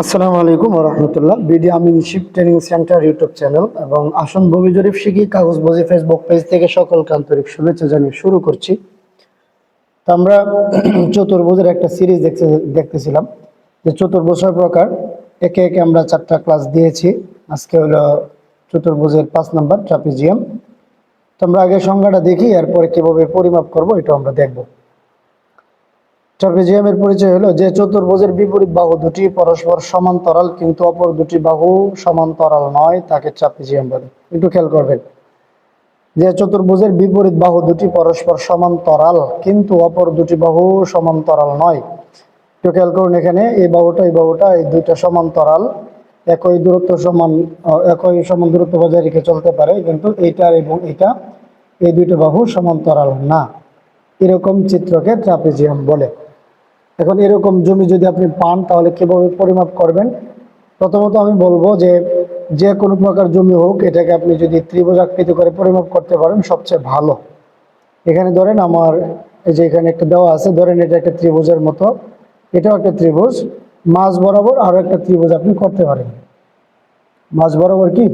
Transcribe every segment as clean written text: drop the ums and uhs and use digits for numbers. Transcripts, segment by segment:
আসসালামু আলাইকুম রহমতুল্লাহ। বিডি আমিনশিপ ট্রেনিং সেন্টার ইউটিউব চ্যানেল এবং আসন ভূমি জরিপ শিখি কাগজবজি ফেসবুক পেজ থেকে সকলকে আন্তরিক শুভেচ্ছা জানিয়ে শুরু করছি। তো আমরা চতুর্ভুজের একটা সিরিজ দেখতেছিলাম যে চতুর্ভুজ ছয় প্রকার। একে একে আমরা 4টা ক্লাস দিয়েছি। আজকে হলো চতুর্ভুজের 5 নম্বর ট্রাপিজিয়াম। তো আমরা আগে সংজ্ঞাটা দেখি, এরপরে কিভাবে পরিমাপ করব এটা আমরা দেখব। ট্রাপিজিয়ামের পরিচয় হলো যে চতুর্ভুজের বিপরীত বাহু দুটি পরস্পর সমান্তরাল কিন্তু অপর দুটি বাহু সমান্তরাল নয় তাকে ট্রাপিজিয়াম বলে। একটু খেয়াল করবেন যে চতুর্ভুজের বিপরীত বাহু দুটি পরস্পর সমান্তরাল কিন্তু অপর দুটি বাহু সমান্তরাল নয়। একটু খেয়াল করুন, এখানে এই বাহুটা এই দুইটা সমান্তরাল, একই সমান দূরত্ব বজায় রেখে চলতে পারে, কিন্তু এইটার এবং এটা এই দুইটা বাহু সমান্তরাল না। এরকম চিত্রকে ট্রাপিজিয়াম বলে। এখন এরকম জমি যদি আপনি পান তাহলে কিভাবে পরিমাপ করবেন? প্রথমত আমি বলবো যে কোনো প্রকার জমি হোক, এটাকে আপনি যদি ত্রিভুজ আকৃতি করে পরিমাপ করতে পারেন সবচেয়ে ভালো। এখানে ধরেন আমার এই যে এখানে একটা দেওয়া আছে, ধরেন এটা একটা ত্রিভুজের মতো, এটাও একটা ত্রিভুজ, মাঝ বরাবর আরো একটা ত্রিভুজ আপনি করতে পারেন। মাঝ বরাবর কি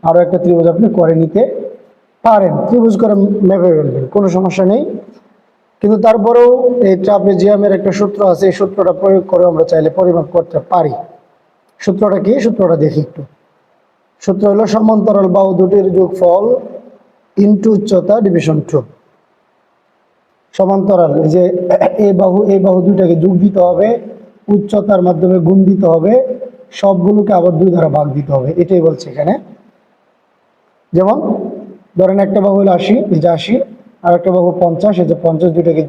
আরো একটা ত্রিভুজ আপনি করে নিতে পারেন, ত্রিভুজ করে মেপে ফেলবেন, কোনো সমস্যা নেই। কিন্তু তারপরেও এই ট্রাপিজিয়ামের একটা সূত্র আছে, এই সূত্রটা প্রয়োগ করে আমরা চাইলে পরিমাপ করতে পারি। সূত্রটা কি? সূত্রটা দেখি একটু। সূত্র হলো সমান্তরাল বাহু দুটির যোগফল ইনটু উচ্চতা ডিভিশন 2। সমান্তরাল যে এই বাহু দুইটাকে যোগ দিতে হবে, উচ্চতার মাধ্যমে গুণ দিতে হবে, সবগুলোকে আবার 2 দ্বারা ভাগ দিতে হবে, এটাই বলছে এখানে। যেমন ধরেন একটা বাহু হলো 80, এই যে 80, আর একটা বাহু 50, এই যে 50, দুটাকে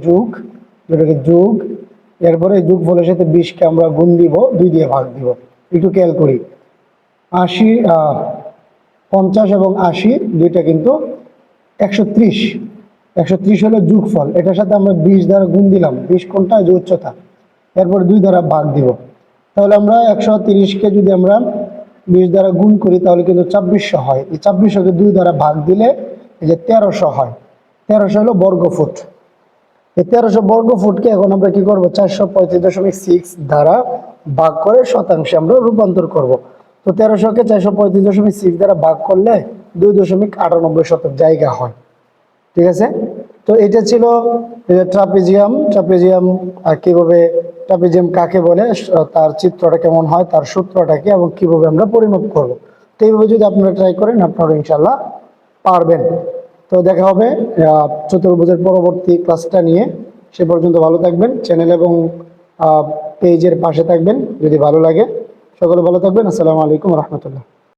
যোগ, এরপরে যোগ ফলের সাথে 20কে আমরা গুণ দিব, 2 দিয়ে ভাগ দিব। একটু খেয়াল করি, 50 এবং 80 দুইটা কিন্তু 130 হলো যোগফল, এটার সাথে আমরা 20 দ্বারা গুণ দিলাম, 20 কোনটা? যে উচ্চতা, এরপর 2 দ্বারা ভাগ দিব। তাহলে আমরা 130কে যদি আমরা 20 দ্বারা গুণ করি তাহলে কিন্তু 2600 হয়। এই 2600কে 2 দ্বারা ভাগ দিলে এই যে 1300 হয়। 1300 হলো বর্গ ফুট। এই 1300 বর্গ ফুটকে এখন আমরা কি করব? 435.6 দ্বারা ভাগ করে শতাংশে আমরা রূপান্তর করব। তো 1300কে 435.6 দ্বারা ভাগ করলে 2.98 জায়গা হয়। ঠিক আছে? তো এটা ছিল ট্রাপিজিয়াম। আর কিভাবে ট্রাপিজিয়াম কাকে বলে, তার চিত্রটা কেমন হয়, তার সূত্রটা কি, এবং কিভাবে আমরা পরিমাপ করব। তো এইভাবে যদি আপনারা ট্রাই করেন আপনারা ইনশাল্লাহ পারবেন। তো দেখা হবে চতুর্ভুজের পরবর্তী ক্লাসটা নিয়ে। সে পর্যন্ত ভালো থাকবেন, চ্যানেল এবং পেজের পাশে থাকবেন যদি ভালো লাগে। সকলে ভালো থাকবেন। আসসালামু আলাইকুম রহমতুল্লাহ।